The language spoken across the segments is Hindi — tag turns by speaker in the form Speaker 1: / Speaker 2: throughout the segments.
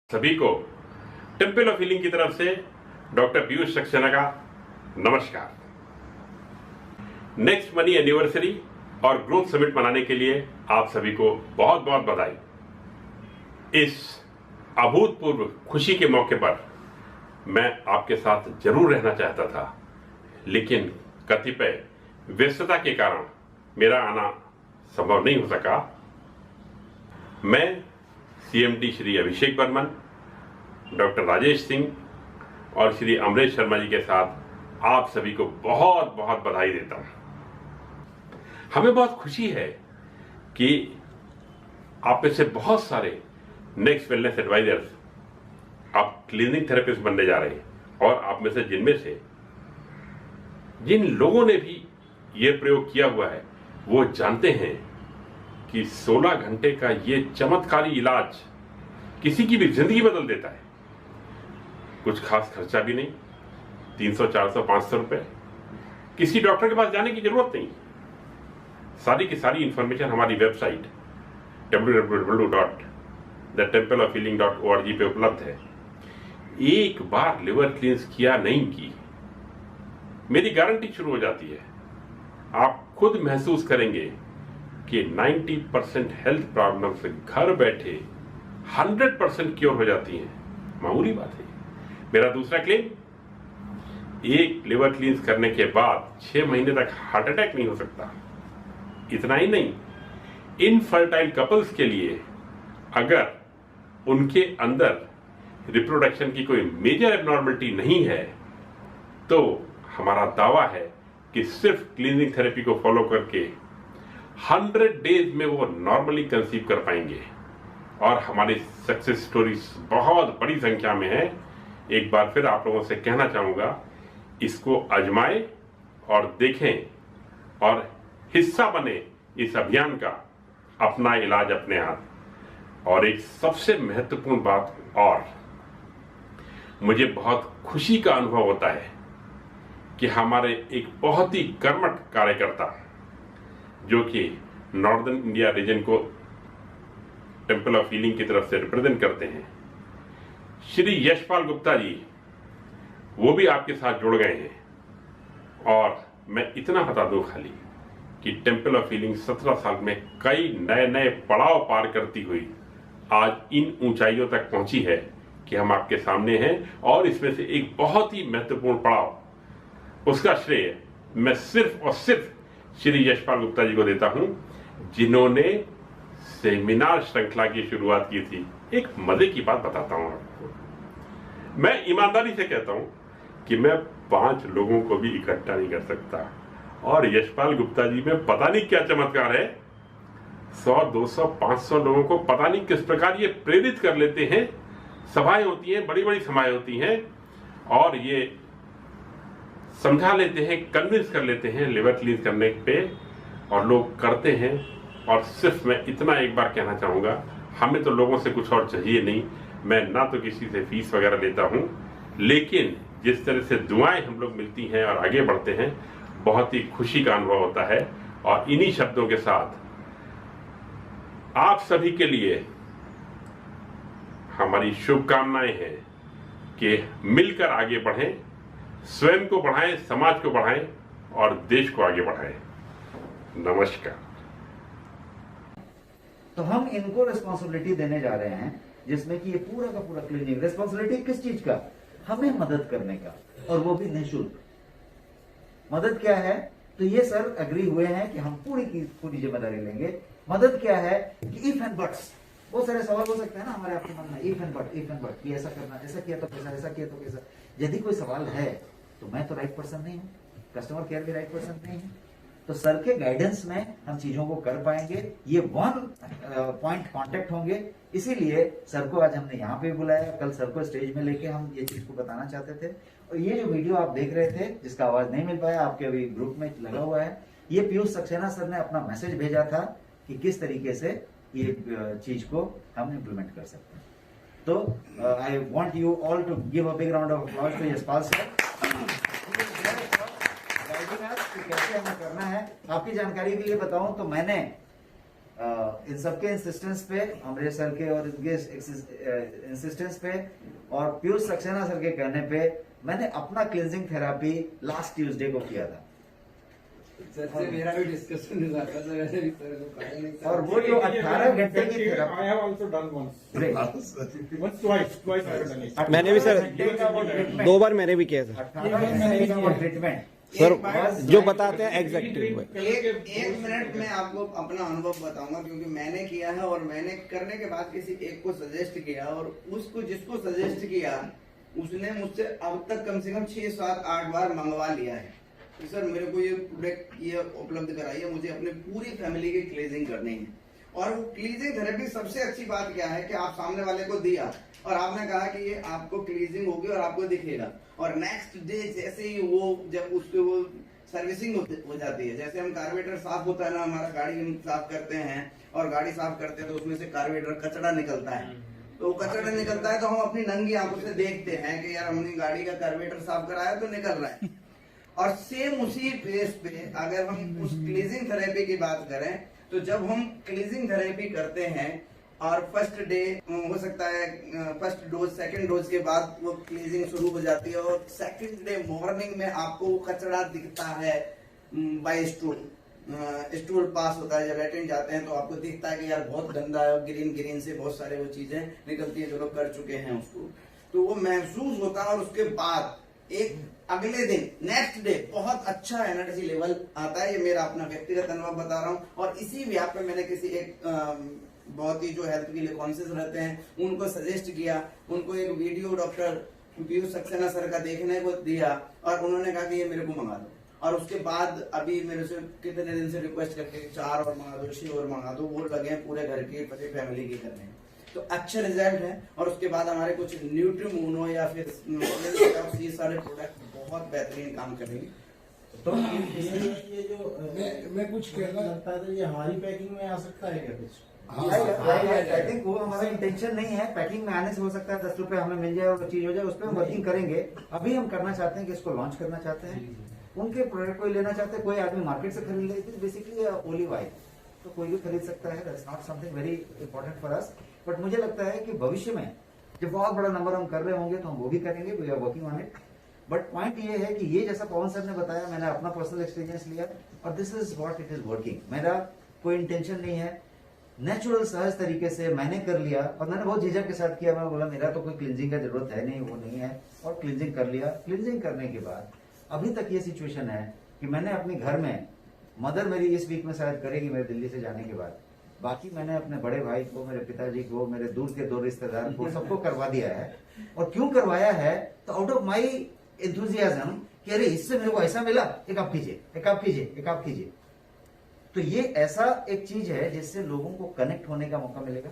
Speaker 1: सभी को टेम्पल ऑफ हीलिंग की तरफ से डॉक्टर पीयूष सक्सेना का नमस्कार। नेक्स्ट मनी एनिवर्सरी और ग्रोथ समिट मनाने के लिए आप सभी को बहुत बहुत बधाई। इस अभूतपूर्व खुशी के मौके पर मैं आपके साथ जरूर रहना चाहता था, लेकिन कतिपय व्यस्तता के कारण मेरा आना संभव नहीं हो सका। मैं सीएमडी श्री अभिषेक बर्मन, डॉक्टर राजेश सिंह और श्री अमरेश शर्मा जी के साथ आप सभी को बहुत बहुत बधाई देता हूं। हमें बहुत खुशी है कि आप में से बहुत सारे नेक्स्ट वेलनेस एडवाइजर्स आप क्लीनिक थेरेपिस्ट बनने जा रहे हैं, और आप में से जिन लोगों ने भी ये प्रयोग किया हुआ है वो जानते हैं कि 16 घंटे का ये चमत्कारी इलाज किसी की भी जिंदगी बदल देता है। कुछ खास खर्चा भी नहीं, 300, 400, 500 रुपए, किसी डॉक्टर के पास जाने की जरूरत नहीं। सारी की सारी इंफॉर्मेशन हमारी वेबसाइट www.thetempleofhealing.org पे उपलब्ध है। एक बार लिवर क्लींस किया नहीं की, मेरी गारंटी शुरू हो जाती है। आप खुद महसूस करेंगे कि 90% हेल्थ प्रॉब्लम से घर बैठे 100% क्योर हो जाती हैं। मामूली बात है। मेरा दूसरा क्लेम, एक लिवर क्लींस करने के बाद 6 महीने तक हार्ट अटैक नहीं हो सकता। इतना ही नहीं, इनफर्टाइल कपल्स के लिए अगर उनके अंदर रिप्रोडक्शन की कोई मेजर एबनॉर्मलिटी नहीं है तो हमारा दावा है कि सिर्फ क्लीनिक थेरेपी को फॉलो करके 100 डेज में वो नॉर्मली कंसीव कर पाएंगे। और हमारी सक्सेस स्टोरीज बहुत बड़ी संख्या में है। एक बार फिर आप लोगों से कहना चाहूंगा, इसको आजमाएं और देखें और हिस्सा बने इस अभियान का। अपना इलाज अपने हाथ। और एक सबसे महत्वपूर्ण बात, और मुझे बहुत खुशी का अनुभव होता है कि हमारे एक बहुत ही कर्मठ कार्यकर्ता जो कि नॉर्दर्न इंडिया रीजन को टेम्पल ऑफ हीलिंग की तरफ से रिप्रेजेंट करते हैं, श्री यशपाल गुप्ता जी, वो भी आपके साथ जुड़ गए हैं। और मैं इतना बता दूं खाली कि टेम्पल ऑफ हीलिंग 17 साल में कई नए नए पड़ाव पार करती हुई आज इन ऊंचाइयों तक पहुंची है कि हम आपके सामने हैं। और इसमें से एक बहुत ही महत्वपूर्ण पड़ाव, उसका श्रेय मैं सिर्फ और सिर्फ श्री यशपाल गुप्ता जी को देता हूं, जिन्होंने सेमिनार श्रृंखला की शुरुआत की थी। एक मजे की बात बताता हूं आपको। मैं ईमानदारी से कहता हूं कि मैं 5 लोगों को भी इकट्ठा नहीं कर सकता, और यशपाल गुप्ता जी में पता नहीं क्या चमत्कार है। 100, 200, 500 लोगों को पता नहीं किस प्रकार ये प्रेरित कर लेते हैं। सभाएं होती हैं, बड़ी बड़ी सभाएं होती हैं, और ये समझा लेते हैं, कन्विंस कर लेते हैं लिवर क्लींस करने पे, और लोग करते हैं। और सिर्फ मैं इतना एक बार कहना चाहूंगा, हमें तो लोगों से कुछ और चाहिए नहीं। मैं ना तो किसी से फीस वगैरह लेता हूं, लेकिन जिस तरह से दुआएं हम लोग मिलती हैं और आगे बढ़ते हैं, बहुत ही खुशी का अनुभव होता है। और इन्हीं शब्दों के साथ आप सभी के लिए हमारी शुभकामनाएं हैं कि मिलकर आगे बढ़ें, स्वयं को बढ़ाएं, समाज को बढ़ाएं और देश को आगे बढ़ाएं। नमस्कार।
Speaker 2: तो हम इनको रिस्पॉन्सिबिलिटी देने जा रहे हैं, जिसमें कि ये पूरा का पूरा क्लीनिंग रिस्पॉन्सिबिलिटी किस चीज का, हमें मदद करने का, और वो भी निःशुल्क। मदद क्या है, तो ये सर एग्री हुए हैं कि हम पूरी की पूरी जिम्मेदारी लेंगे। मदद क्या है कि इफ एंड बट्स, बहुत सारे सवाल हो सकते हैं ना हमारे आपके मन में, इफ एंड बट कि ऐसा करना, ऐसा किया तो कैसा, ऐसा किया तो कैसा। यदि कोई सवाल है तो मैं तो राइट पर्सन नहीं हूँ, कस्टमर केयर भी राइट पर्सन नहीं है। तो सर के गाइडेंस में हम चीजों को कर पाएंगे। ये 1 पॉइंट कांटेक्ट होंगे। इसीलिए सर को आज हमने यहाँ पे बुलाया, कल सर को स्टेज में लेके हम ये चीज को बताना चाहते थे। और ये जो वीडियो आप देख रहे थे, जिसका आवाज नहीं मिल पाया, आपके अभी ग्रुप में लगा हुआ है, ये पीयूष सक्सेना सर ने अपना मैसेज भेजा था कि किस तरीके से ये चीज को हम इम्प्लीमेंट कर सकते हैं। तो I want you all to give a big round of applause to Yashpal sir. कैसे हमें करना है, आपकी जानकारी के लिए बताऊं तो मैंने इन सबके इंसिस्टेंस पे, अमरीश सर के और इनके इंसिस्टेंस पे और पीयूष सक्सेना सर के कहने पे मैंने अपना क्लींजिंग थेरापी लास्ट ट्यूसडे को किया था।
Speaker 3: सर से मेरा भी डिस्कशन हुआ था, सर वैसे भी सर को कहा नहीं था।
Speaker 2: और वो जो 18 घंटे की
Speaker 4: I have also done once, twice I have done it.
Speaker 5: मैंने भी सर 2 बार मैंने भी किया था
Speaker 2: 18 घंटे का वो ट्रीटमेंट
Speaker 5: सर,
Speaker 3: एक बार-
Speaker 5: जो बताते हैं एग्जैक्ट
Speaker 3: एक मिनट में आपको अपना अनुभव बताऊंगा, क्योंकि मैंने किया है और मैंने करने के बाद किसी एक को सजेस्ट किया, और उसको जिसको सजेस्ट किया उसने मुझसे अब तक कम से कम 6, 7, 8 बार मंगवा लिया है कि सर मेरे को ये प्रोडक्ट ये उपलब्ध कराइए, मुझे अपने पूरी फैमिली की क्लीजिंग करनी है। और वो क्लीजिंग थेरेपी सबसे अच्छी बात क्या है कि आप सामने वाले को दिया और आपने कहा कि ये आपको क्लीजिंग होगी और आपको दिखेगा, और नेक्स्ट डे जैसे ही वो जब उसको वो सर्विसिंग हो जाती है, जैसे हम कार्बोरेटर साफ होता है ना, हमारा गाड़ी हम साफ करते हैं और गाड़ी साफ करते हैं तो उसमें से कार्बोरेटर कचरा निकलता है, तो कचरा निकलता है तो हम अपनी नंगी आंखों से देखते हैं कि यार हमने गाड़ी का कार्बोरेटर साफ कराया तो निकल रहा है। और सेम उसी बेस पे अगर हम उस क्लीजिंग थेरेपी की बात करें तो जब हम क्लीजिंग थेरेपी करते हैं और फर्स्ट डे हो सकता है फर्स्ट डोज सेकंड डोज के बाद वो क्लीजिंग शुरू हो जाती है, और सेकंड डे मॉर्निंग में आपको वो कचरा दिखता है बाय स्टूल पास होता है, जब लैट्रिन जाते हैं तो आपको दिखता है कि यार बहुत गंदा है, ग्रीन से बहुत सारे वो चीजें निकलती है जो लोग कर चुके हैं उसको, तो वो महसूस होता है। और उसके बाद एक अगले दिन नेक्स्ट डे बहुत अच्छा एनर्जी लेवल आता है। ये मेरा अपना व्यक्तिगत अनुभव बता रहा हूँ, और इसी व्याप में मैंने किसी एक बहुत ही जो हेल्थ के लिए कॉन्शियस रहते हैं उनको सजेस्ट किया, उनको एक video doctor Piyush Saxena sir का देखने को दिया और उन्होंने कहा कि ये मेरे को मंगा दो, और उसके बाद अभी मेरे से कितने दिन से रिक्वेस्ट करके 4 और मंगा दो, 6 और मंगा दो, वो लगे हैं पूरे घर की पूरी फैमिली की करने हैं, तो अच्छे रिजल्ट है। और उसके बाद हमारे कुछ न्यूट्रीमूनो या फिर ये सारे प्रोडक्ट बहुत बेहतरीन काम करेंगे।
Speaker 2: तो
Speaker 4: ये जो मैं कुछ कहना लगता है, ये हमारी पैकिंग में आ सकता है क्या कुछ?
Speaker 2: आई थिंक वो हमारा इंटेंशन नहीं है, पैकिंग में आने से हो सकता है 10 रुपए हमें मिल जाए और चीज हो जाए, उस पर हम वर्किंग करेंगे। अभी हम करना चाहते हैं कि इसको लॉन्च करना चाहते हैं, उनके प्रोडक्ट को लेना चाहते हैं, कोई आदमी मार्केट से खरीद ले, बेसिकली ओलिव ऑयल तो कोई भी खरीद सकता है, that's not something very important for us. But मुझे लगता है कि भविष्य में जब बहुत बड़ा नंबर हम कर रहे होंगे तो हम वो भी करेंगे, we are working on it. But point ये है कि ये जैसा पवन सर ने बताया, मैंने अपना पर्सनल एक्सपीरियंस लिया और this is what it is working. मेरा कोई इंटेंशन नहीं है, नेचुरल सहज तरीके से मैंने कर लिया, और मैंने बहुत झिझक के साथ किया। मैं बोला मेरा तो कोई क्लिनजिंग का जरूरत है नहीं, वो नहीं है, और क्लिनजिंग कर लिया। क्लिनजिंग करने के बाद अभी तक ये सिचुएशन है कि मैंने अपने घर में, मदर मेरी इस वीक में शायद करेगी मेरे दिल्ली से जाने के बाद, बाकी मैंने अपने बड़े भाई को, मेरे पिताजी को, मेरे दूर के 2 रिश्तेदार को, सबको करवा दिया है। और क्यों करवाया है? तो आउट ऑफ माई एंथुजियाज्म कि अरे इससे मेरे को ऐसा मिला, एक आप कीजिए, एक आप कीजिए, एक आप कीजिए। तो ये ऐसा एक चीज है जिससे लोगों को कनेक्ट होने का मौका मिलेगा,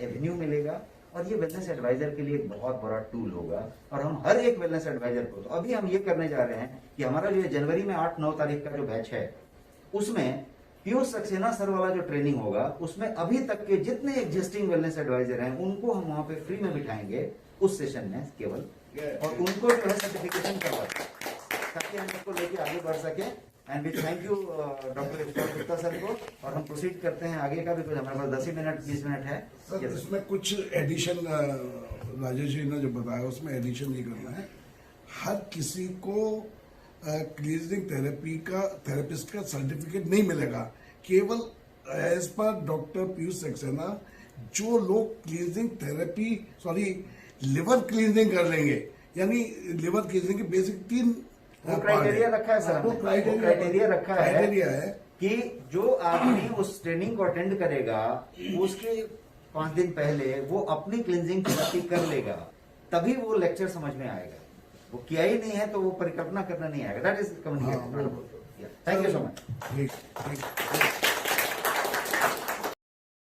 Speaker 2: एवेन्यू मिलेगा, और ये वेलनेस एडवाइजर के लिए एक बहुत बड़ा टूल होगा। और हम हर एक वेलनेस एडवाइजर को, तो अभी हम ये करने जा रहे हैं कि हमारा जो जनवरी में 8-9 तारीख का जो बैच है, उसमें पीयूष सक्सेना सर वाला जो ट्रेनिंग होगा, उसमें अभी तक के जितने एग्जिस्टिंग वेलनेस एडवाइजर हैं उनको हम वहां पे फ्री में बिठाएंगे उस सेशन में केवल, और उनको जो है सर्टिफिकेशन करवाएंगे ताकि हम इसको लेके आगे बढ़ सके। And we thank you doctor Gupta sir को, और हम प्रोसीड करते हैं आगे का भी, कुछ हमारे पास 10 ही मिनट 20 मिनट है।
Speaker 6: सर इसमें कुछ एडिशन राजेश जी ने जो बताया उसमें एडिशन नहीं करना है। हर किसी को क्लीजिंग थेरेपिस्ट का सर्टिफिकेट नहीं मिलेगा, केवल as per doctor Piyush Saxena जो लोग क्लीजिंग थेरेपी लिवर क्लीजिंग कर लेंगे, यानी लिवर क्लीजिंग के बेसिक 3
Speaker 2: वो क्राइटेरिया रखा है सर,
Speaker 6: वो
Speaker 2: क्राइटेरिया रखा
Speaker 6: है
Speaker 2: कि जो आदमी उस ट्रेनिंग को अटेंड करेगा उसके 5 दिन पहले वो अपनी क्लींजिंग थेरेपी कर लेगा, तभी वो लेक्चर समझ में आएगा। वो किया ही नहीं है तो वो परिकल्पना करना नहीं आएगा। That is communication. Thank you so much.
Speaker 6: ठीक